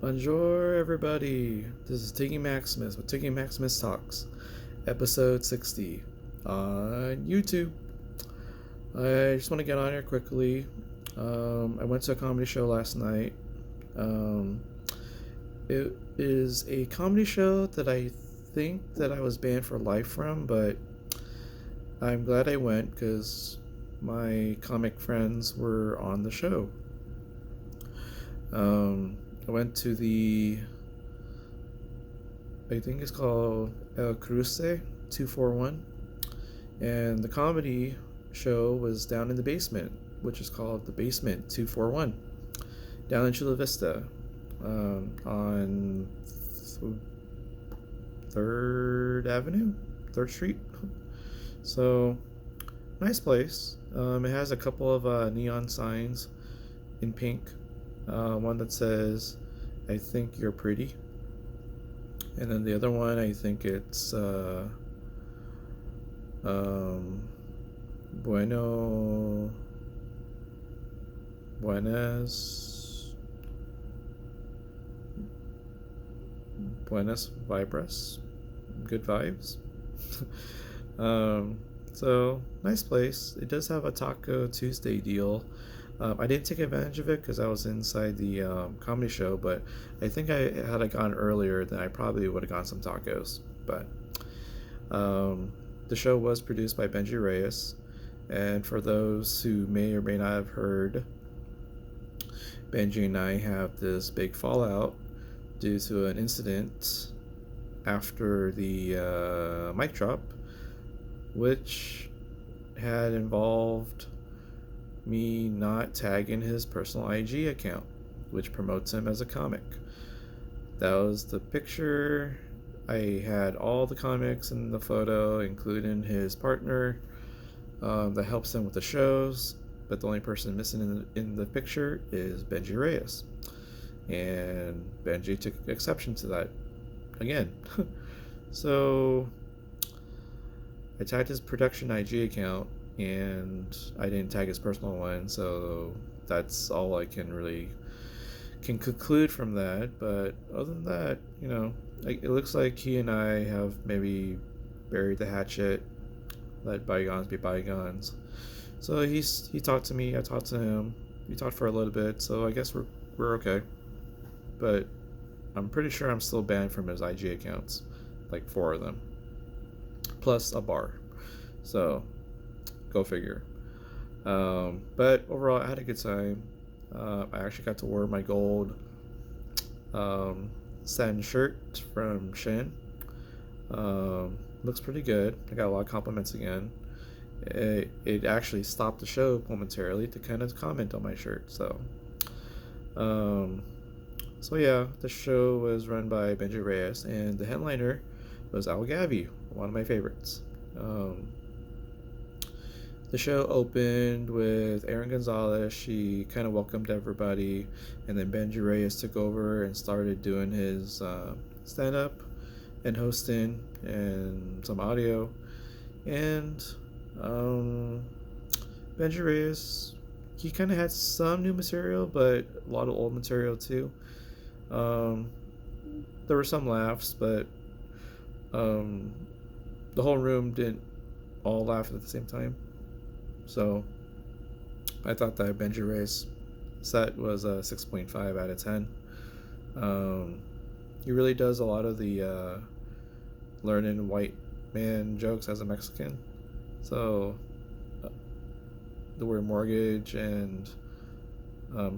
Bonjour, everybody. This is Tiggy Maximus with Tiggy Maximus Talks, episode 60 on YouTube. I just want to get on here quickly. I went to a comedy show last night. It is a comedy show that I think that I was banned for life from, but I'm glad I went because my comic friends were on the show. I went to I think it's called Cruces 241, and the comedy show was down in the basement, which is called the Basement 241, down in Chula Vista, on 3rd Avenue, 3rd Street. So, nice place. It has a couple of neon signs in pink. One that says, "I think you're pretty," and then the other one, I think it's Bueno, Buenas, Buenas Vibras, good vibes. So nice place. It does have a Taco Tuesday deal. I didn't take advantage of it because I was inside the comedy show, but I think had I gone earlier, then I probably would have gotten some tacos. But the show was produced by Benji Reyes, and for those who may or may not have heard, Benji and I have this big fallout due to an incident after the mic drop, which had involved me not tagging his personal IG account, which promotes him as a comic. That was the picture. I had all the comics in the photo, including his partner that helps him with the shows, but the only person missing in the picture is Benji Reyes. And Benji took exception to that again. So I tagged his production IG account, and I didn't tag his personal one, so that's all I can conclude from that. But other than that, it looks like he and I have maybe buried the hatchet, let bygones be bygones. So he talked to me, I talked to him, we talked for a little bit, so I guess we're okay. But I'm pretty sure I'm still banned from his IG accounts, like 4 of them, plus a bar. So go figure. But overall, I had a good time. I actually got to wear my gold satin shirt from Shin. Looks pretty good. I got a lot of compliments again. It actually stopped the show momentarily to kind of comment on my shirt. So yeah, the show was run by Benji Reyes, and the headliner was Gavi, one of my favorites. The show opened with Erin Gonzalez. She kind of welcomed everybody, and then Benji Reyes took over and started doing his stand-up and hosting and some audio. And Benji Reyes, he kind of had some new material, but a lot of old material too. There were some laughs, but the whole room didn't all laugh at the same time. So I thought that Benji Reyes set was a 6.5 out of 10. He really does a lot of the learning white man jokes as a Mexican. So the word mortgage and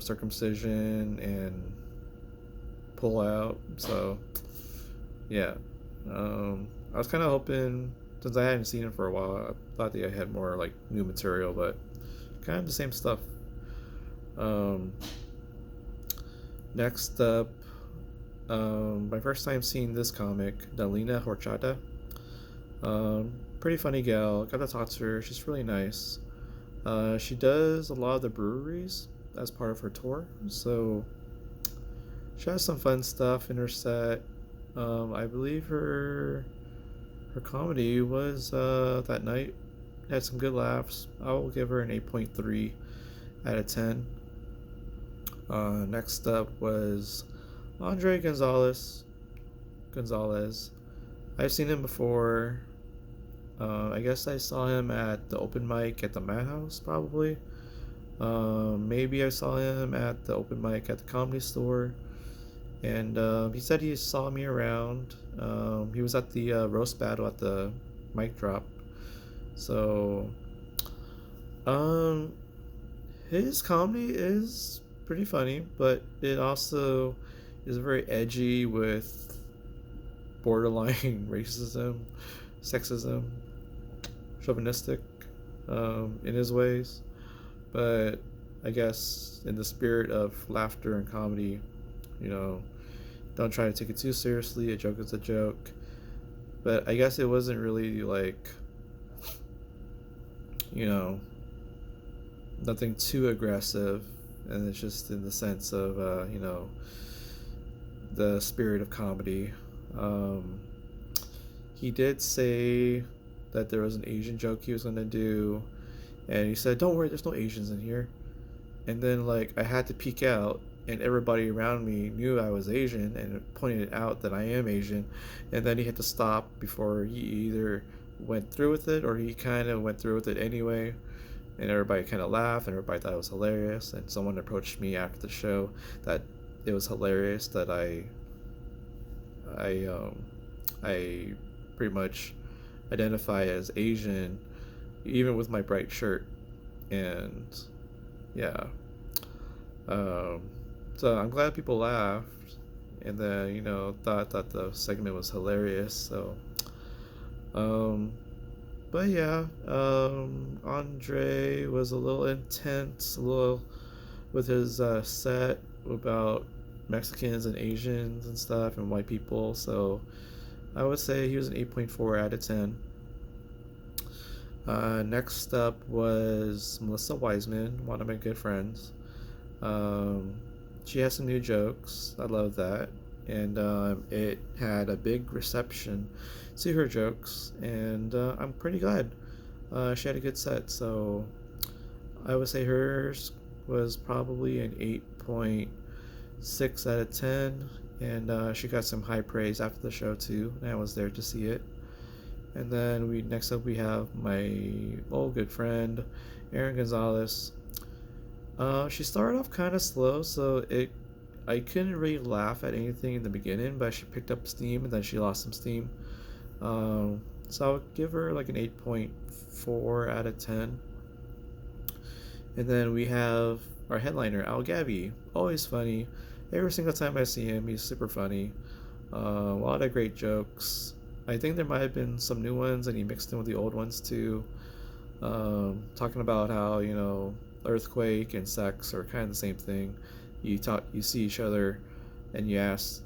circumcision and pull out. So yeah, I was kind of hoping, since I hadn't seen him for a while, I thought that I had more like new material, but kind of the same stuff. Next up, my first time seeing this comic, Dalina Horchata. Pretty funny gal. Got to talk to her. She's really nice. She does a lot of the breweries as part of her tour, so she has some fun stuff in her set. I believe her comedy was that night had some good laughs. I will give her an 8.3 out of 10. Next up was Andre Gonzalez. I've seen him before. I guess I saw him at the open mic at the Madhouse, probably. Maybe I saw him at the open mic at the Comedy Store. And he said he saw me around. He was at the roast battle at the mic drop. So, um, his comedy is pretty funny, but it also is very edgy with borderline racism, sexism, chauvinistic in his ways. But I guess in the spirit of laughter and comedy, you know, don't try to take it too seriously. A joke is a joke. But I guess it wasn't really like, you know, nothing too aggressive. And it's just in the sense of, the spirit of comedy. Um, he did say that there was an Asian joke he was going to do. And he said, "Don't worry, there's no Asians in here." And then, like, I had to peek out, and everybody around me knew I was Asian and pointed out that I am Asian. And then he had to stop before he either went through with it or he kind of went through with it anyway. And everybody kind of laughed, and everybody thought it was hilarious. And someone approached me after the show that it was hilarious that I, um, I pretty much identify as Asian, even with my bright shirt. And yeah, um, so I'm glad people laughed, and then thought that the segment was hilarious. So, um, but yeah, Andre was a little intense, a little with his set about Mexicans and Asians and stuff and white people. So I would say he was an 8.4 out of 10. Next up was Melissa Wiseman, one of my good friends. Um, she has some new jokes. I love that. And it had a big reception to her jokes, and I'm pretty glad. She had a good set, so I would say hers was probably an 8.6 out of 10, and she got some high praise after the show too, and I was there to see it. And then next up we have my old good friend, Erin Gonzalez. She started off kind of slow, so I couldn't really laugh at anything in the beginning, but she picked up steam and then she lost some steam. So I would give her like an 8.4 out of 10. And then we have our headliner, Al Gavi. Always funny. Every single time I see him, he's super funny. A lot of great jokes. I think there might have been some new ones, and he mixed in with the old ones too. Talking about how earthquake and sex are kind of the same thing. You see each other, and you ask,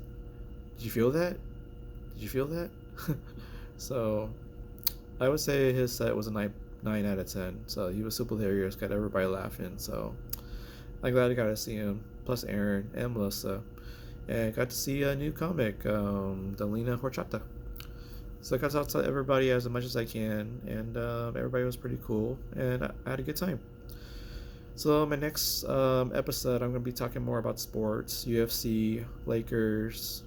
"Did you feel that? Did you feel that?" So I would say his set was a 9 out of 10. So he was super hilarious, got everybody laughing. So I'm glad I got to see him. Plus Aaron and Melissa, and got to see a new comic, Delina Horchata. So I got to talk to everybody as much as I can, and everybody was pretty cool, and I had a good time. So my next episode, I'm going to be talking more about sports, UFC, Lakers,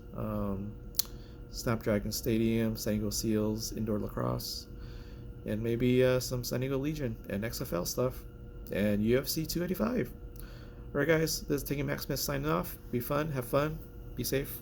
Snapdragon Stadium, San Diego Seals, indoor lacrosse, and maybe some San Diego Legion and XFL stuff, and UFC 285. Alright guys, this is Tiggy Maximus signing off. Be fun, have fun, be safe.